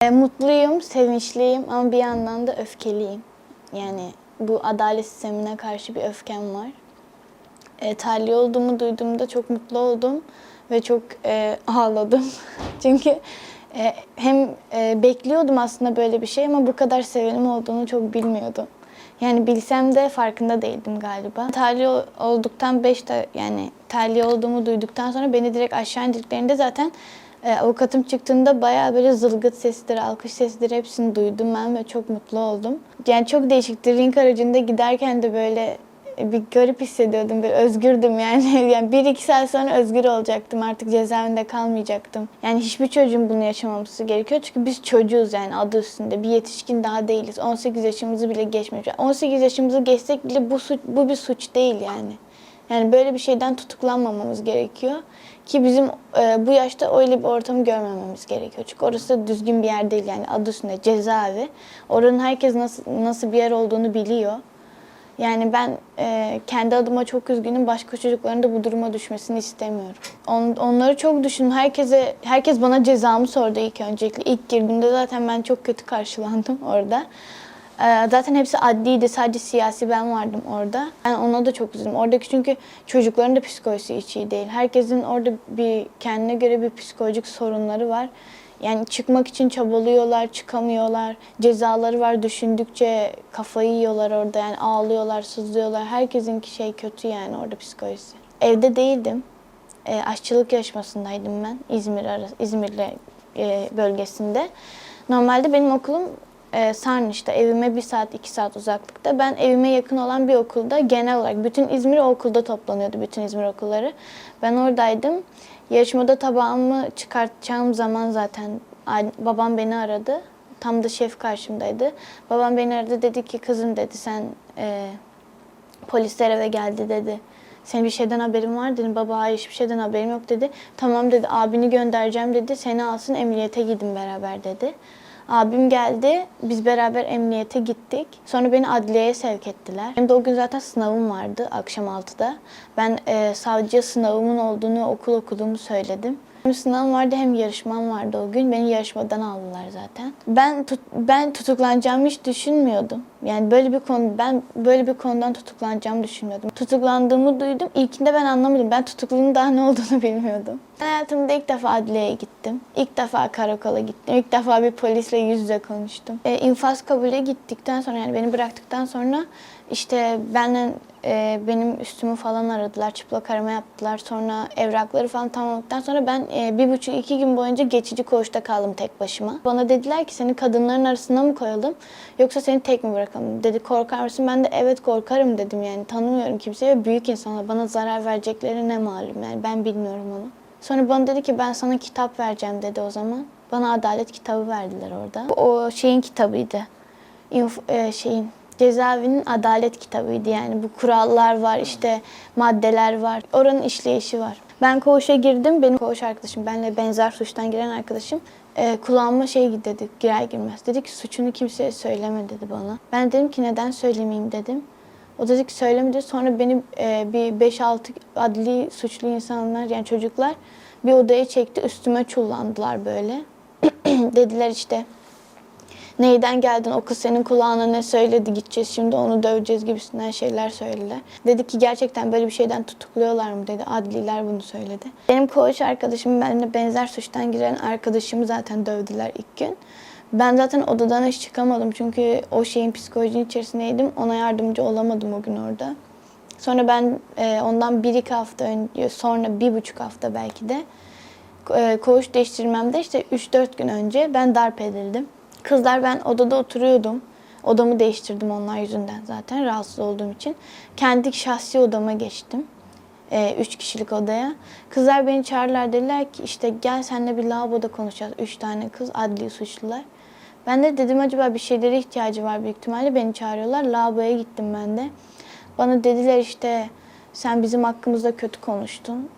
Mutluyum, sevinçliyim ama bir yandan da öfkeliyim. Yani bu adalet sistemine karşı bir öfkem var. Tahliye olduğumu duyduğumda çok mutlu oldum ve çok ağladım. Çünkü hem bekliyordum aslında böyle bir şey ama bu kadar sevinim olduğunu çok bilmiyordum. Yani bilsem de farkında değildim galiba. Tahliye olduğumu duyduktan sonra beni direkt aşağı indiklerinde zaten avukatım çıktığında bayağı böyle zılgıt sesidir, alkış sesidir hepsini duydum ben ve çok mutlu oldum. Yani çok değişikti. Ring aracında giderken de böyle bir garip hissediyordum, bir özgürdüm yani. Yani 1-2 saat sonra özgür olacaktım, artık cezaevinde kalmayacaktım. Yani hiçbir çocuğun bunu yaşamaması gerekiyor çünkü biz çocuğuz yani adı üstünde, bir yetişkin daha değiliz. 18 yaşımızı bile geçmemiş. 18 yaşımızı geçsek bile bu bir suç değil yani. Yani böyle bir şeyden tutuklanmamamız gerekiyor ki bizim bu yaşta öyle bir ortamı görmememiz gerekiyor. Çünkü orası da düzgün bir yer değil yani adı üstünde cezaevi. Oranın herkes nasıl bir yer olduğunu biliyor. Yani ben kendi adıma çok üzgünüm. Başka çocukların da bu duruma düşmesini istemiyorum. Onları çok düşündüm. Herkes bana cezamı sordu ilk öncelikle. İlk girdiğimde zaten ben çok kötü karşılandım orada. Zaten hepsi adliydi. Sadece siyasi ben vardım orada. Ben ona da çok üzüldüm. Oradaki çünkü çocukların da psikolojisi hiç iyi değil. Herkesin orada bir kendine göre bir psikolojik sorunları var. Yani çıkmak için çabalıyorlar, çıkamıyorlar. Cezaları var, düşündükçe kafayı yiyorlar orada. Yani ağlıyorlar, sızlıyorlar. Herkesinki şey kötü yani orada psikolojisi. Evde değildim. Aşçılık yarışmasındaydım ben İzmir'le bölgesinde. Normalde benim okulum Sarnıç'ta, evime 1 saat 2 saat uzaklıkta. Ben evime yakın olan bir okulda genel olarak bütün İzmir o okulda toplanıyordu, bütün İzmir okulları. Ben oradaydım. Yarışmada tabağımı çıkartacağım zaman zaten babam beni aradı. Tam da şef karşımdaydı. Babam beni aradı, dedi ki kızım dedi sen polisler eve geldi dedi. Senin bir şeyden haberin var dedim. Baba hayır hiçbir şeyden haberim yok dedi. Tamam dedi, abini göndereceğim dedi. Seni alsın emniyete gidin beraber dedi. Abim geldi. Biz beraber emniyete gittik. Sonra beni adliyeye sevk ettiler. Benim de o gün zaten sınavım vardı akşam 6'da. Ben savcıya sınavımın olduğunu, okul okuduğumu söyledim. Hem sınavım vardı hem yarışmam vardı o gün. Beni yarışmadan aldılar zaten. Ben tutuklanacağımı hiç düşünmüyordum. Yani ben böyle bir konudan tutuklanacağımı düşünmüyordum. Tutuklandığımı duydum. İlkinde ben anlamadım. Ben tutukluluğun daha ne olduğunu bilmiyordum. Ben hayatımda ilk defa adliyeye gittim. İlk defa karakola gittim. İlk defa bir polisle yüz yüze konuştum. İnfaz kabule gittikten sonra yani beni bıraktıktan sonra işte benim üstümü falan aradılar. Çıplak arama yaptılar. Sonra evrakları falan tamamladıktan sonra ben 1,5-2 gün boyunca geçici koğuşta kaldım tek başıma. Bana dediler ki seni kadınların arasına mı koyalım yoksa seni tek mi bırakalım? Dedi korkar mısın? Ben de evet korkarım dedim yani. Tanımıyorum kimseyi ve büyük insanlar bana zarar verecekleri ne malum yani ben bilmiyorum onu. Sonra bana dedi ki ben sana kitap vereceğim dedi o zaman. Bana adalet kitabı verdiler orada. O şeyin kitabıydı. Cezaevinin adalet kitabıydı yani. Bu kurallar var, işte maddeler var. Oranın işleyişi var. Ben koğuşa girdim. Benim koğuş arkadaşım, benimle benzer suçtan giren arkadaşım kulağıma dedi girer girmez. Dedi ki suçunu kimseye söyleme dedi bana. Ben dedim ki neden söylemeyeyim dedim. O dedi ki söyleme dedi. Sonra beni bir 5-6 adli suçlu insanlar yani çocuklar bir odaya çekti. Üstüme çullandılar böyle. Dediler işte neyden geldin? O kız senin kulağına ne söyledi? Gideceğiz şimdi onu döveceğiz gibisinden şeyler söylediler. Dedi ki gerçekten böyle bir şeyden tutukluyorlar mı dedi. Adliler bunu söyledi. Benim koğuş arkadaşım benimle benzer suçtan giren arkadaşımı zaten dövdüler ilk gün. Ben zaten odadan hiç çıkamadım çünkü o şeyin psikolojinin içerisindeydim. Ona yardımcı olamadım o gün orada. Sonra ben ondan 1-2 hafta önce, sonra 1,5 hafta belki de koğuş değiştirmemde işte 3-4 gün önce ben darp edildim. Kızlar ben odada oturuyordum. Odamı değiştirdim onlar yüzünden zaten rahatsız olduğum için. Kendi şahsi odama geçtim. 3 kişilik odaya. Kızlar beni çağırdılar dediler ki işte gel seninle bir lavaboda konuşacağız. 3 tane kız adli suçlular. Ben de dedim acaba bir şeylere ihtiyacı var büyük ihtimalle beni çağırıyorlar. Lavaboya gittim ben de. Bana dediler işte sen bizim hakkımızda kötü konuştun.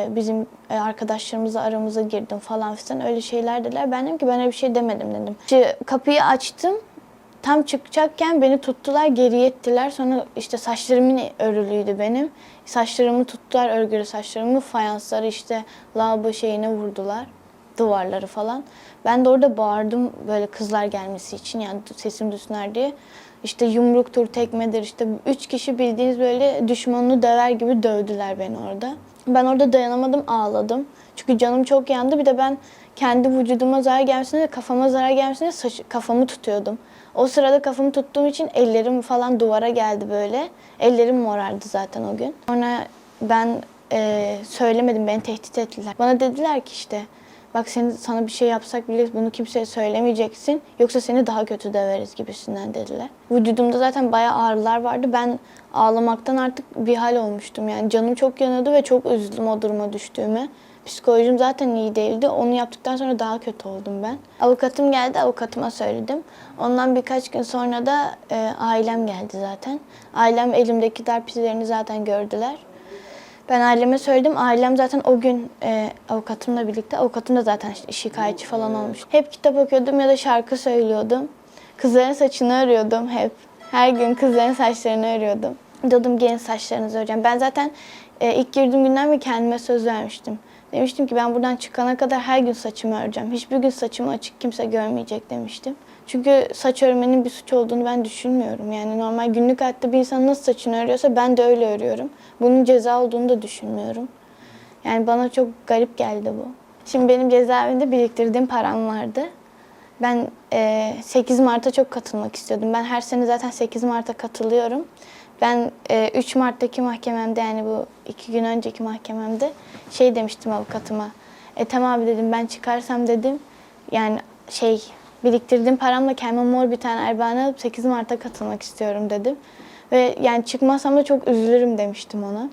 Bizim arkadaşlarımızla aramıza girdin falan filan öyle şeyler dediler. Ben dedim ki ben öyle bir şey demedim dedim. İşte kapıyı açtım. Tam çıkacakken beni tuttular, geriye ettiler. Sonra işte saçlarımın örülüydü benim. Saçlarımı tuttular, örgülü saçlarımı, fayansları işte lavabo şeyine vurdular. duvarları falan. Ben de orada bağırdım böyle kızlar gelmesi için, yani sesim duysunlar diye. İşte yumruktur, tekmedir, işte 3 kişi bildiğiniz böyle düşmanını döver gibi dövdüler beni orada. Ben orada dayanamadım, ağladım. Çünkü canım çok yandı. Bir de ben kendi vücuduma zarar gelmesine ve kafama zarar gelmesine kafamı tutuyordum. O sırada kafamı tuttuğum için ellerim falan duvara geldi böyle. Ellerim morardı zaten o gün. Sonra ben söylemedim, beni tehdit ettiler. Bana dediler ki işte bak sana bir şey yapsak bile bunu kimseye söylemeyeceksin. Yoksa seni daha kötü döveriz gibisinden dediler. Vücudumda zaten bayağı ağrılar vardı. Ben ağlamaktan artık bir hal olmuştum. Yani canım çok yanıyordu ve çok üzüldüm o duruma düştüğüme. Psikolojim zaten iyi değildi. Onu yaptıktan sonra daha kötü oldum ben. Avukatım geldi, avukatıma söyledim. Ondan birkaç gün sonra da ailem geldi zaten. Ailem elimdeki darp izlerini zaten gördüler. Ben aileme söyledim. Ailem zaten o gün avukatımla birlikte, avukatım da zaten şikayetçi falan olmuş. Hep kitap okuyordum ya da şarkı söylüyordum. Kızların saçını örüyordum hep. Her gün kızların saçlarını örüyordum. Diyordum gelin saçlarınızı öreceğim. Ben zaten ilk girdiğim günden beri kendime söz vermiştim. Demiştim ki ben buradan çıkana kadar her gün saçımı öreceğim. Hiçbir gün saçımı açık kimse görmeyecek demiştim. Çünkü saç örmenin bir suç olduğunu ben düşünmüyorum. Yani normal günlük hayatta bir insan nasıl saçını örüyorsa ben de öyle örüyorum. Bunun ceza olduğunu da düşünmüyorum. Yani bana çok garip geldi bu. Şimdi benim cezaevinde biriktirdiğim param vardı. Ben 8 Mart'a çok katılmak istiyordum. Ben her sene zaten 8 Mart'a katılıyorum. Ben 3 Mart'taki mahkememde, yani bu 2 gün önceki mahkememde şey demiştim avukatıma. Tamam abi dedim, ben çıkarsam dedim yani biriktirdiğim paramla kendime mor bir tane Erbane alıp 8 Mart'a katılmak istiyorum dedim. Ve yani çıkmazsam da çok üzülürüm demiştim ona.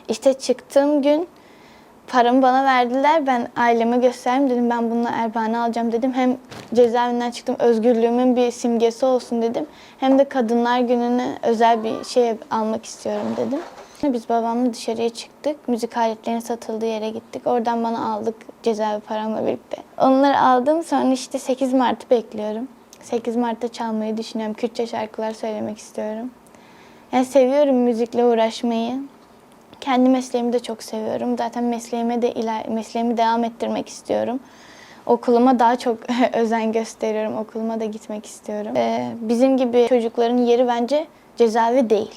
İşte çıktığım gün paramı bana verdiler. Ben aileme gösterdim, dedim ben bununla Erbane alacağım dedim. Hem cezaevinden çıktım, özgürlüğümün bir simgesi olsun dedim. Hem de Kadınlar Günü'ne özel bir şey almak istiyorum dedim. Biz babamla dışarıya çıktık. Müzik aletlerinin satıldığı yere gittik. Oradan bana aldık cezaevi paramla birlikte. Onları aldım. Sonra işte 8 Mart'ı bekliyorum. 8 Mart'ta çalmayı düşünüyorum. Kürtçe şarkılar söylemek istiyorum. Yani seviyorum müzikle uğraşmayı. Kendi mesleğimi de çok seviyorum. Zaten mesleğimi devam ettirmek istiyorum. Okuluma daha çok özen gösteriyorum. Okuluma da gitmek istiyorum. Bizim gibi çocukların yeri bence cezaevi değil.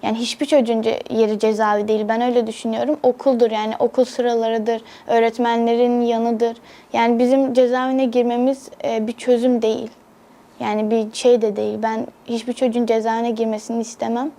Yani hiçbir çocuğun yeri cezaevi değil. Ben öyle düşünüyorum. Okuldur, yani okul sıralarıdır, öğretmenlerin yanıdır. Yani bizim cezaevine girmemiz bir çözüm değil. Yani bir şey de değil. Ben hiçbir çocuğun cezaevine girmesini istemem.